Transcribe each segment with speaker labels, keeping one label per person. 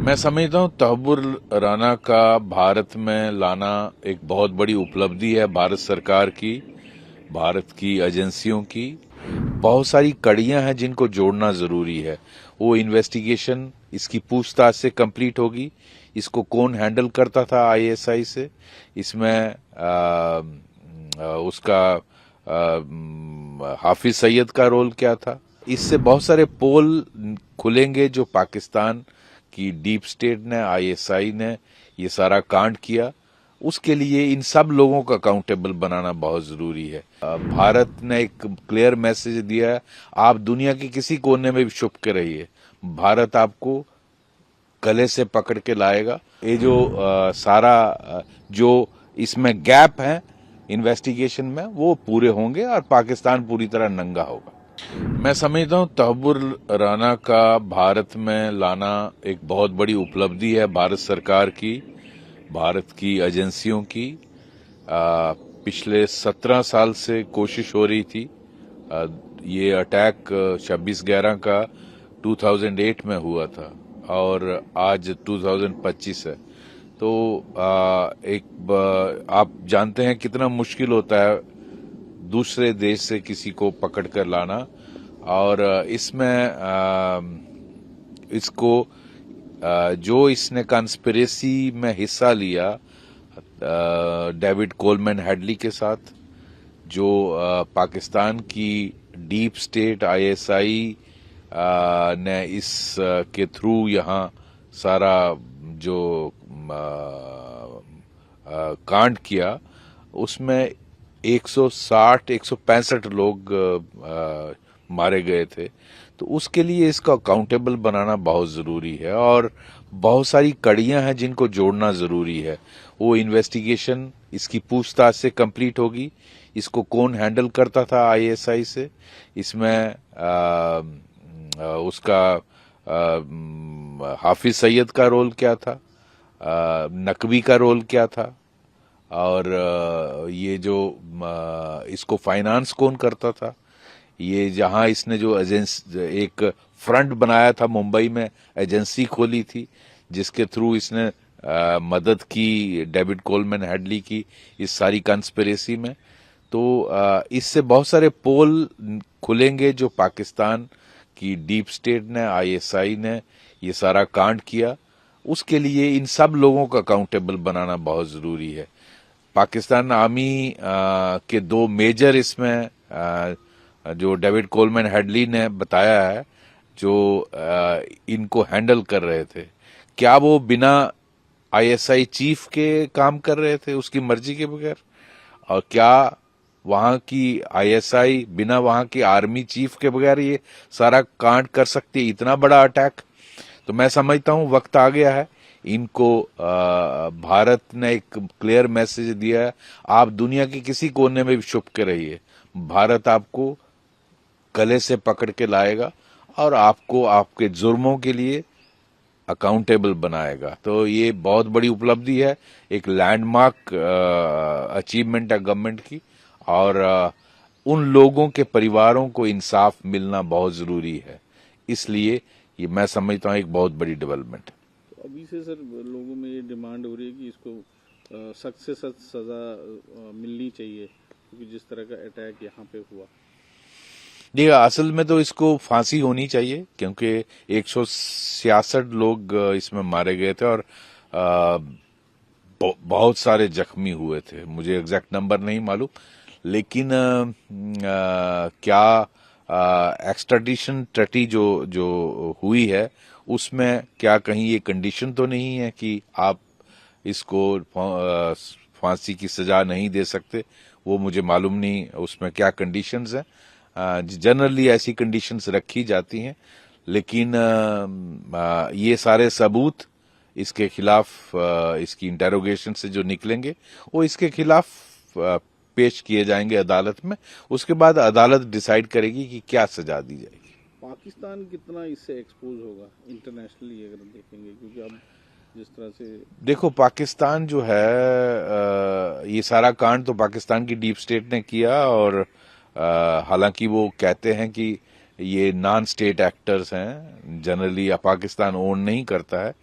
Speaker 1: मैं समझता हूँ तहव्वुर राना का भारत में लाना एक बहुत बड़ी उपलब्धि है भारत सरकार की, भारत की एजेंसियों की। बहुत सारी कड़ियां हैं जिनको जोड़ना जरूरी है। वो इन्वेस्टिगेशन इसकी पूछताछ से कंप्लीट होगी। इसको कौन हैंडल करता था आईएसआई से, इसमें उसका हाफिज सईद का रोल क्या था। इससे बहुत सारे पोल खुलेंगे जो पाकिस्तान की डीप स्टेट ने, आईएसआई ने ये सारा कांड किया। उसके लिए इन सब लोगों को अकाउंटेबल बनाना बहुत जरूरी है। भारत ने एक क्लियर मैसेज दिया है, आप दुनिया के किसी कोने में भी छुप के रहिए, भारत आपको गले से पकड़ के लाएगा। ये जो जो इसमें गैप है इन्वेस्टिगेशन में, वो पूरे होंगे और पाकिस्तान पूरी तरह नंगा होगा। मैं समझता हूँ तहव्वुर राना का भारत में लाना एक बहुत बड़ी उपलब्धि है भारत सरकार की, भारत की एजेंसियों की। पिछले 17 साल से कोशिश हो रही थी। ये अटैक 26/11 का 2008 में हुआ था और आज 2025 है। तो आप जानते हैं कितना मुश्किल होता है दूसरे देश से किसी को पकड़ कर लाना। और इसमें इसको जो इसने कंस्पिरेसी में हिस्सा लिया डेविड कोलमैन हेडली के साथ, जो पाकिस्तान की डीप स्टेट आईएसआई ने इस के थ्रू यहाँ सारा जो कांड किया, उसमें 165 लोग मारे गए थे। तो उसके लिए इसको अकाउंटेबल बनाना बहुत जरूरी है और बहुत सारी कड़ियां हैं जिनको जोड़ना जरूरी है। वो इन्वेस्टिगेशन इसकी पूछताछ से कंप्लीट होगी। इसको कौन हैंडल करता था आईएसआई से, इसमें उसका हाफिज सईद का रोल क्या था, नकवी का रोल क्या था, और ये जो इसको फाइनेंस कौन करता था। ये जहां इसने जो एक फ्रंट बनाया था मुंबई में, एजेंसी खोली थी जिसके थ्रू इसने मदद की डेविड कोलमैन हेडली की इस सारी कंस्पिरेसी में। तो इससे बहुत सारे पोल खुलेंगे जो पाकिस्तान की डीप स्टेट ने, आईएसआई ने ये सारा कांड किया। उसके लिए इन सब लोगों को अकाउंटेबल बनाना बहुत जरूरी है। पाकिस्तान आर्मी के दो मेजर इसमें जो डेविड कोलमैन हेडली ने बताया है, जो इनको हैंडल कर रहे थे, क्या वो बिना आईएसआई चीफ के काम कर रहे थे उसकी मर्जी के बगैर? और क्या वहां की आईएसआई बिना वहां की आर्मी चीफ के बगैर ये सारा कांड कर सकती है, इतना बड़ा अटैक? तो मैं समझता हूं वक्त आ गया है। इनको भारत ने एक क्लियर मैसेज दिया है, आप दुनिया के किसी कोने में भी छुप के रहिए, भारत आपको गले से पकड़ के लाएगा और आपको आपके जुर्मों के लिए अकाउंटेबल बनाएगा। तो ये बहुत बड़ी उपलब्धि है, एक लैंडमार्क अचीवमेंट है गवर्नमेंट की। और उन लोगों के परिवारों को इंसाफ मिलना बहुत जरूरी है। इसलिए ये मैं समझता हूँ एक बहुत बड़ी डेवलपमेंट है।
Speaker 2: तो अभी से सर लोगों में ये डिमांड हो रही है कि इसको सख्त से सख्त सजा मिलनी चाहिए, क्योंकि जिस तरह का अटैक यहाँ पे हुआ।
Speaker 1: जी, असल में तो इसको फांसी होनी चाहिए, क्योंकि 166 लोग इसमें मारे गए थे और बहुत सारे जख्मी हुए थे। मुझे एग्जैक्ट नंबर नहीं मालूम, लेकिन क्या एक्सट्राडिशन ट्रीटी जो जो हुई है उसमें क्या कहीं ये कंडीशन तो नहीं है कि आप इसको फांसी की सजा नहीं दे सकते? वो मुझे मालूम नहीं उसमें क्या कंडीशंस हैं। जनरली ऐसी कंडीशंस रखी जाती हैं, लेकिन ये सारे सबूत इसके खिलाफ इसकी इंटेरोगेशन से जो निकलेंगे वो इसके खिलाफ पेश किए जाएंगे अदालत में। उसके बाद अदालत डिसाइड करेगी कि क्या सजा दी जाएगी।
Speaker 2: पाकिस्तान कितना इससे एक्सपोज होगा इंटरनेशनली अगर देखेंगे, क्योंकि अब जिस तरह से
Speaker 1: देखो, पाकिस्तान जो है ये सारा कांड तो पाकिस्तान की डीप स्टेट ने किया, और हालांकि वो कहते हैं कि ये नॉन स्टेट एक्टर्स हैं, जनरली पाकिस्तान ओन नहीं करता है।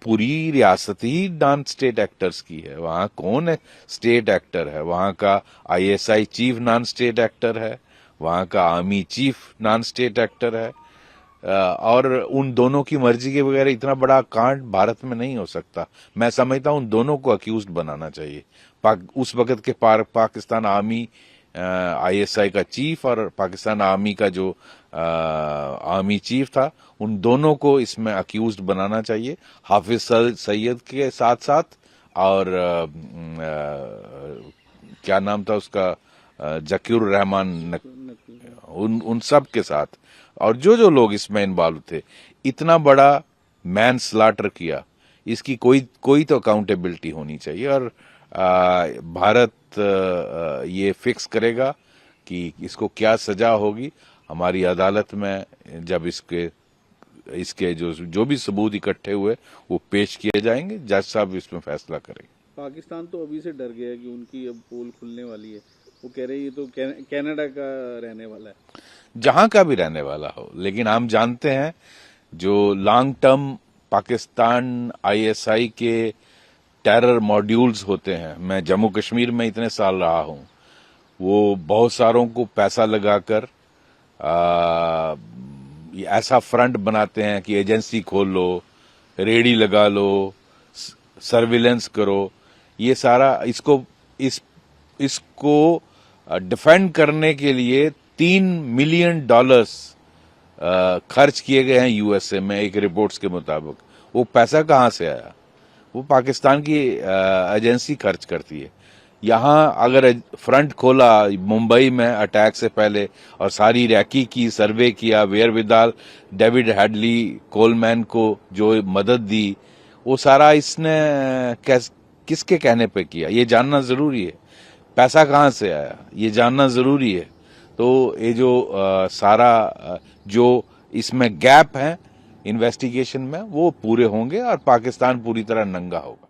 Speaker 1: पूरी रियासत ही नॉन स्टेट एक्टर्स की है। वहां कौन है स्टेट एक्टर है? वहां का ISI chief non state actor है, वहां का army chief non state actor है। और उन दोनों की मर्जी के बगैर इतना बड़ा कांड भारत में नहीं हो सकता। मैं समझता हूं उन दोनों को अक्यूज्ड बनाना चाहिए। उस वक्त के पाकिस्तान आर्मी आईएसआई का चीफ और पाकिस्तान आर्मी का जो आर्मी चीफ था, उन दोनों को इसमें अक्यूज्ड बनाना चाहिए, हाफिज सईद के साथ साथ। और क्या नाम था उसका, जकीर रहमान, उन सब के साथ, और जो लोग इसमें इन्वॉल्व थे। इतना बड़ा मैन स्लाटर किया, इसकी कोई तो अकाउंटेबिलिटी होनी चाहिए। और भारत ये फिक्स करेगा कि इसको क्या सजा होगी हमारी अदालत में, जब इसके जो भी सबूत इकट्ठे हुए वो पेश किए जाएंगे। जज साहब इसमें फैसला करेंगे।
Speaker 2: पाकिस्तान तो अभी से डर गया है कि उनकी अब पोल खुलने वाली है। वो कह रहे हैं ये तो कनाडा का रहने वाला है।
Speaker 1: जहां का भी रहने वाला हो, लेकिन हम जानते हैं जो लॉन्ग टर्म पाकिस्तान आईएसआई के टेरर मॉड्यूल्स होते हैं, मैं जम्मू कश्मीर में इतने साल रहा हूं, वो बहुत सारों को पैसा लगाकर ऐसा फ्रंट बनाते हैं कि एजेंसी खोल लो, रेडी लगा लो, सर्विलेंस करो। ये सारा इसको डिफेंड करने के लिए $3 मिलियन खर्च किए गए हैं यूएसए में, एक रिपोर्ट्स के मुताबिक। वो पैसा कहां से आया? वो पाकिस्तान की एजेंसी खर्च करती है। यहां अगर फ्रंट खोला मुंबई में अटैक से पहले और सारी रैकी की, सर्वे किया, वेयरविदाल डेविड हेडली कोलमैन को जो मदद दी, वो सारा इसने किसके कहने पे किया, ये जानना जरूरी है। पैसा कहां से आया ये जानना जरूरी है। तो ये जो सारा जो इसमें गैप है इन्वेस्टिगेशन में, वो पूरे होंगे और पाकिस्तान पूरी तरह नंगा होगा।